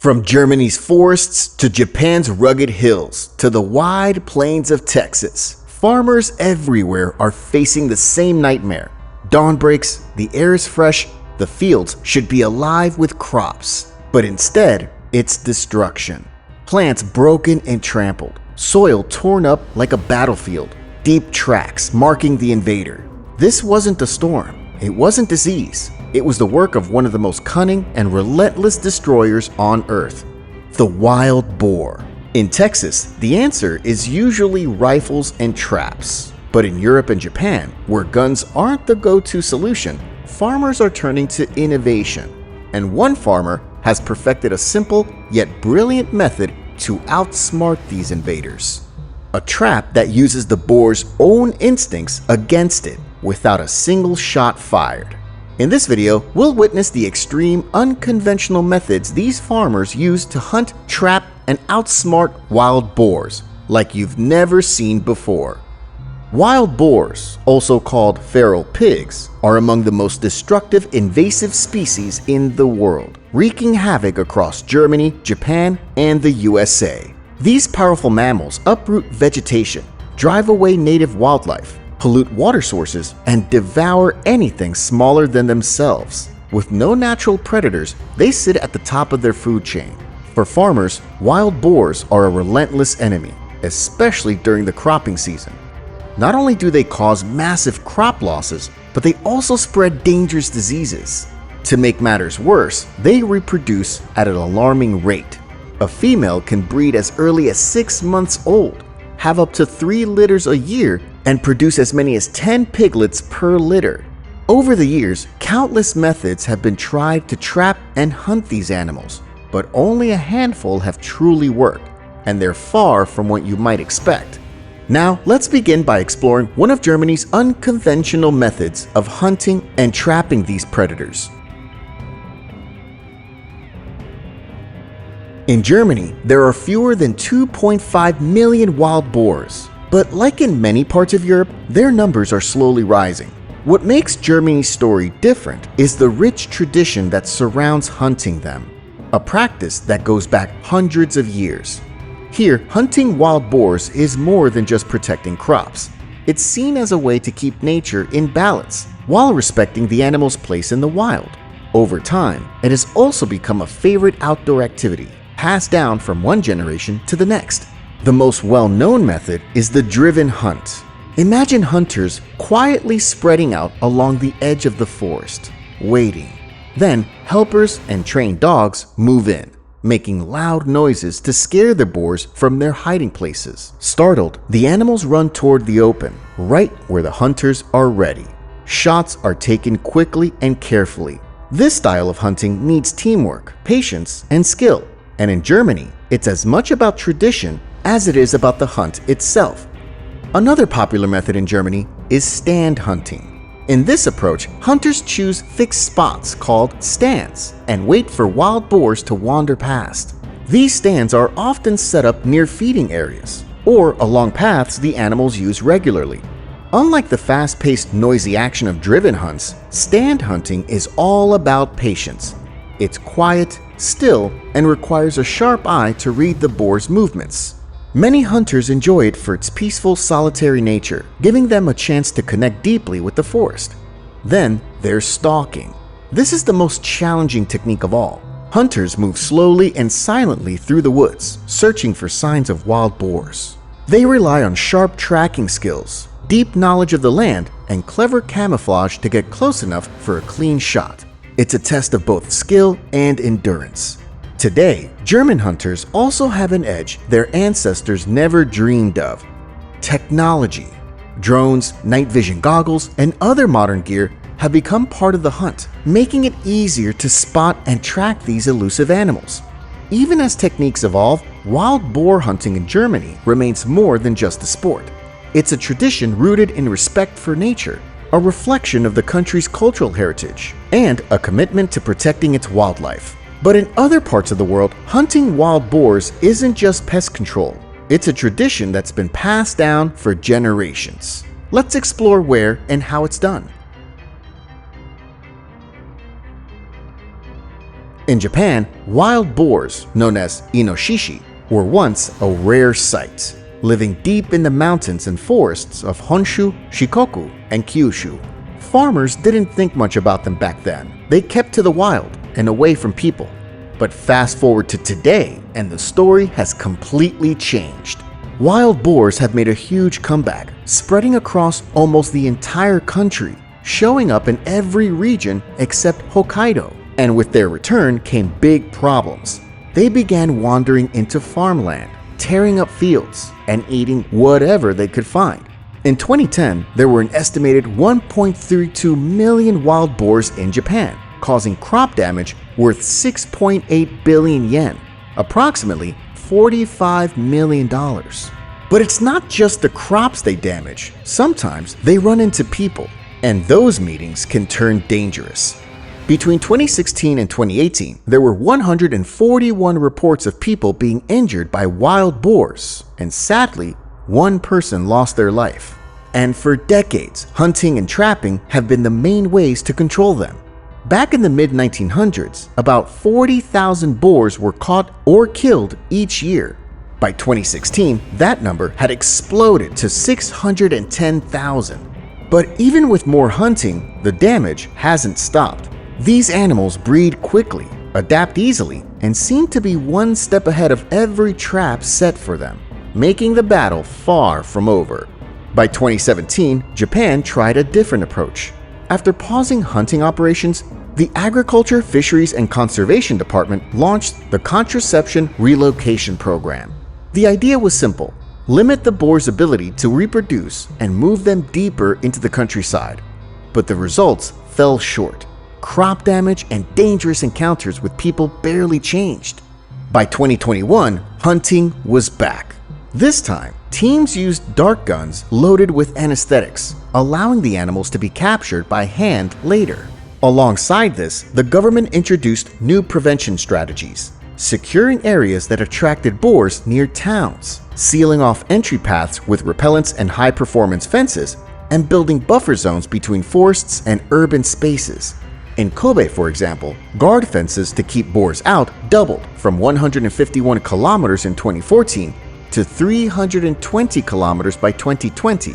From Germany's forests to Japan's rugged hills to the wide plains of Texas, farmers everywhere are facing the same nightmare. Dawn breaks, the air is fresh, the fields should be alive with crops. But instead, it's destruction. Plants broken and trampled, soil torn up like a battlefield, deep tracks marking the invader. This wasn't a storm, it wasn't disease. It was the work of one of the most cunning and relentless destroyers on Earth, the wild boar. In Texas, the answer is usually rifles and traps. But in Europe and Japan, where guns aren't the go-to solution, farmers are turning to innovation. And one farmer has perfected a simple yet brilliant method to outsmart these invaders. A trap that uses the boar's own instincts against it without a single shot fired. In this video, we'll witness the extreme, unconventional methods these farmers use to hunt, trap, and outsmart wild boars like you've never seen before. Wild boars, also called feral pigs, are among the most destructive invasive species in the world, wreaking havoc across Germany, Japan, and the USA. These powerful mammals uproot vegetation, drive away native wildlife, pollute water sources, and devour anything smaller than themselves. With no natural predators, they sit at the top of their food chain. For farmers, wild boars are a relentless enemy, especially during the cropping season. Not only do they cause massive crop losses, but they also spread dangerous diseases. To make matters worse, they reproduce at an alarming rate. A female can breed as early as 6 months old, have up to 3 litters a year, and produce as many as 10 piglets per litter. Over the years, countless methods have been tried to trap and hunt these animals, but only a handful have truly worked, and they're far from what you might expect. Now, let's begin by exploring one of Germany's unconventional methods of hunting and trapping these predators. In Germany, there are fewer than 2.5 million wild boars. But like in many parts of Europe, their numbers are slowly rising. What makes Germany's story different is the rich tradition that surrounds hunting them, a practice that goes back hundreds of years. Here, hunting wild boars is more than just protecting crops. It's seen as a way to keep nature in balance while respecting the animal's place in the wild. Over time, it has also become a favorite outdoor activity, passed down from one generation to the next. The most well-known method is the driven hunt. Imagine hunters quietly spreading out along the edge of the forest, waiting. Then, helpers and trained dogs move in, making loud noises to scare the boars from their hiding places. Startled, the animals run toward the open, right where the hunters are ready. Shots are taken quickly and carefully. This style of hunting needs teamwork, patience, and skill. And in Germany, it's as much about tradition as it is about the hunt itself. Another popular method in Germany is stand hunting. In this approach, hunters choose fixed spots called stands and wait for wild boars to wander past. These stands are often set up near feeding areas or along paths the animals use regularly. Unlike the fast-paced, noisy action of driven hunts, stand hunting is all about patience. It's quiet, still, and requires a sharp eye to read the boar's movements. Many hunters enjoy it for its peaceful, solitary nature, giving them a chance to connect deeply with the forest. Then there's stalking. This is the most challenging technique of all. Hunters move slowly and silently through the woods, searching for signs of wild boars. They rely on sharp tracking skills, deep knowledge of the land, and clever camouflage to get close enough for a clean shot. It's a test of both skill and endurance. Today, German hunters also have an edge their ancestors never dreamed of: technology. Drones, night vision goggles, and other modern gear have become part of the hunt, making it easier to spot and track these elusive animals. Even as techniques evolve, wild boar hunting in Germany remains more than just a sport. It's a tradition rooted in respect for nature, a reflection of the country's cultural heritage, and a commitment to protecting its wildlife. But in other parts of the world, hunting wild boars isn't just pest control. It's a tradition that's been passed down for generations. Let's explore where and how it's done. In Japan, wild boars, known as inoshishi, were once a rare sight, living deep in the mountains and forests of Honshu, Shikoku, and Kyushu. Farmers didn't think much about them back then. They kept to the wild and away from people. But fast forward to today, and the story has completely changed. Wild boars have made a huge comeback, spreading across almost the entire country, showing up in every region except Hokkaido. And with their return came big problems. They began wandering into farmland, tearing up fields, and eating whatever they could find. In 2010, there were an estimated 1.32 million wild boars in Japan, causing crop damage worth 6.8 billion yen, approximately $45 million. But it's not just the crops they damage. Sometimes they run into people, and those meetings can turn dangerous. Between 2016 and 2018, there were 141 reports of people being injured by wild boars, and sadly, one person lost their life. And for decades, hunting and trapping have been the main ways to control them. Back in the mid-1900s, about 40,000 boars were caught or killed each year. By 2016, that number had exploded to 610,000. But even with more hunting, the damage hasn't stopped. These animals breed quickly, adapt easily, and seem to be one step ahead of every trap set for them, making the battle far from over. By 2017, Japan tried a different approach. After pausing hunting operations, the Agriculture, Fisheries, and Conservation Department launched the Contraception Relocation Program. The idea was simple: limit the boars' ability to reproduce and move them deeper into the countryside. But the results fell short. Crop damage and dangerous encounters with people barely changed. By 2021, hunting was back. This time, teams used dart guns loaded with anesthetics, allowing the animals to be captured by hand later. Alongside this, the government introduced new prevention strategies, securing areas that attracted boars near towns, sealing off entry paths with repellents and high-performance fences, and building buffer zones between forests and urban spaces. In Kobe, for example, guard fences to keep boars out doubled from 151 kilometers in 2014 to 320 kilometers by 2020,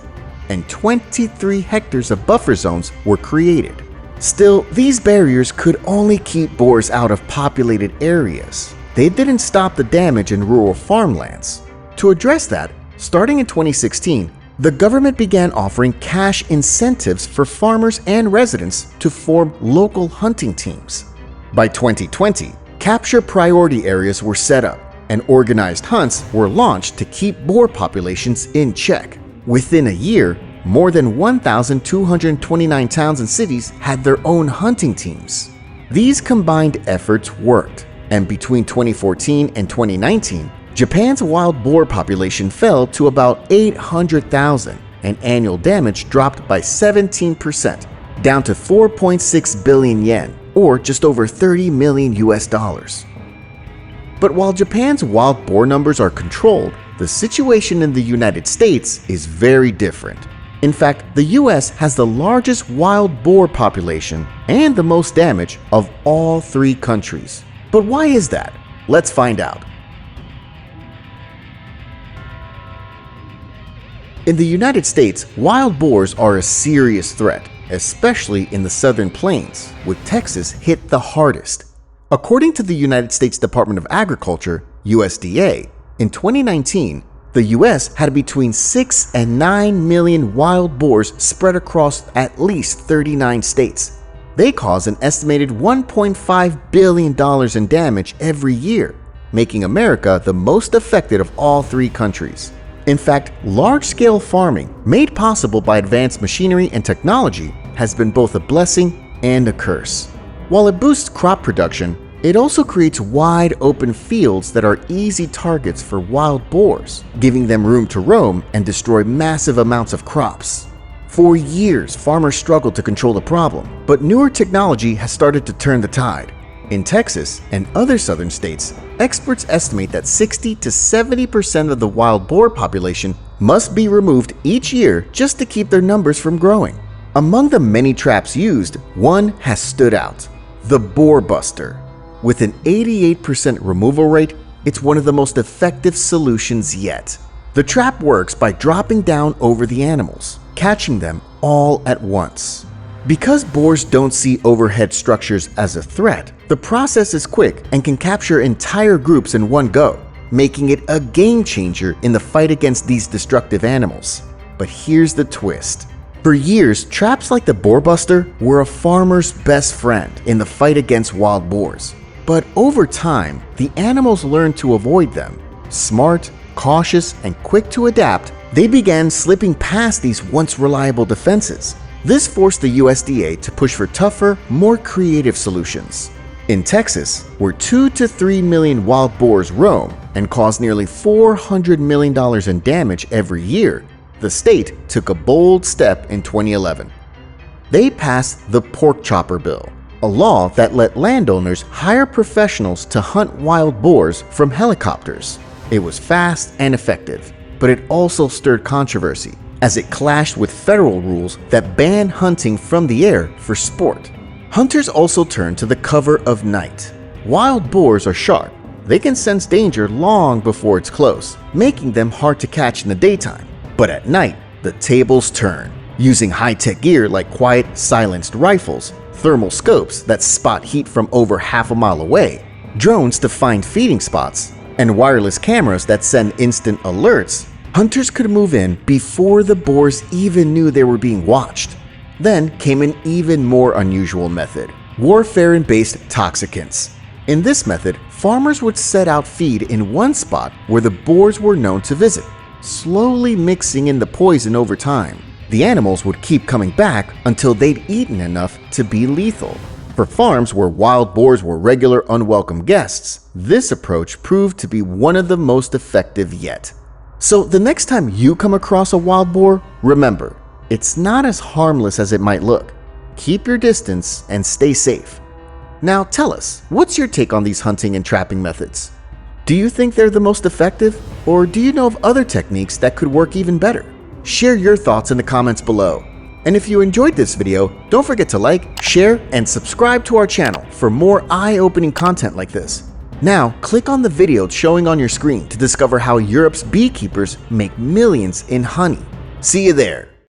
and 23 hectares of buffer zones were created. Still, these barriers could only keep boars out of populated areas. They didn't stop the damage in rural farmlands. To address that, starting in 2016, the government began offering cash incentives for farmers and residents to form local hunting teams. By 2020, capture priority areas were set up, and organized hunts were launched to keep boar populations in check. Within a year, more than 1,229 towns and cities had their own hunting teams. These combined efforts worked, and between 2014 and 2019, Japan's wild boar population fell to about 800,000, and annual damage dropped by 17%, down to 4.6 billion yen, or just over $30 million. But while Japan's wild boar numbers are controlled, the situation in the United States is very different. In fact, the US has the largest wild boar population and the most damage of all three countries. But why is that? Let's find out. In the United States, wild boars are a serious threat, especially in the southern plains, with Texas hit the hardest. According to the United States Department of Agriculture, USDA, in 2019, the US had between 6 and 9 million wild boars spread across at least 39 states. They cause an estimated $1.5 billion in damage every year, making America the most affected of all three countries. In fact, large-scale farming, made possible by advanced machinery and technology, has been both a blessing and a curse. While it boosts crop production, it also creates wide open fields that are easy targets for wild boars, giving them room to roam and destroy massive amounts of crops. For years, farmers struggled to control the problem, but newer technology has started to turn the tide. In Texas and other southern states, experts estimate that 60 to 70% of the wild boar population must be removed each year just to keep their numbers from growing. Among the many traps used, one has stood out: the boar buster. With an 88% removal rate, it's one of the most effective solutions yet. The trap works by dropping down over the animals, catching them all at once. Because boars don't see overhead structures as a threat, the process is quick and can capture entire groups in one go, making it a game changer in the fight against these destructive animals. But here's the twist. For years, traps like the boar buster were a farmer's best friend in the fight against wild boars. But over time, the animals learned to avoid them. Smart, cautious, and quick to adapt, they began slipping past these once reliable defenses. This forced the USDA to push for tougher, more creative solutions. In Texas, where 2 to 3 million wild boars roam and cause nearly $400 million in damage every year, the state took a bold step in 2011. They passed the Pork Chopper Bill, a law that let landowners hire professionals to hunt wild boars from helicopters. It was fast and effective, but it also stirred controversy, as it clashed with federal rules that ban hunting from the air for sport. Hunters also turned to the cover of night. Wild boars are sharp. They can sense danger long before it's close, making them hard to catch in the daytime. But at night, the tables turn. Using high-tech gear like quiet, silenced rifles, thermal scopes that spot heat from over half a mile away, drones to find feeding spots, and wireless cameras that send instant alerts, hunters could move in before the boars even knew they were being watched. Then came an even more unusual method: warfarin-based toxicants. In this method, farmers would set out feed in one spot where the boars were known to visit, slowly mixing in the poison over time. The animals would keep coming back until they'd eaten enough to be lethal. For farms where wild boars were regular unwelcome guests, this approach proved to be one of the most effective yet. So the next time you come across a wild boar, remember, it's not as harmless as it might look. Keep your distance and stay safe. Now tell us, what's your take on these hunting and trapping methods? Do you think they're the most effective, or do you know of other techniques that could work even better? Share your thoughts in the comments below. And if you enjoyed this video, don't forget to like, share, and subscribe to our channel for more eye-opening content like this. Now, click on the video showing on your screen to discover how Europe's beekeepers make millions in honey. See you there!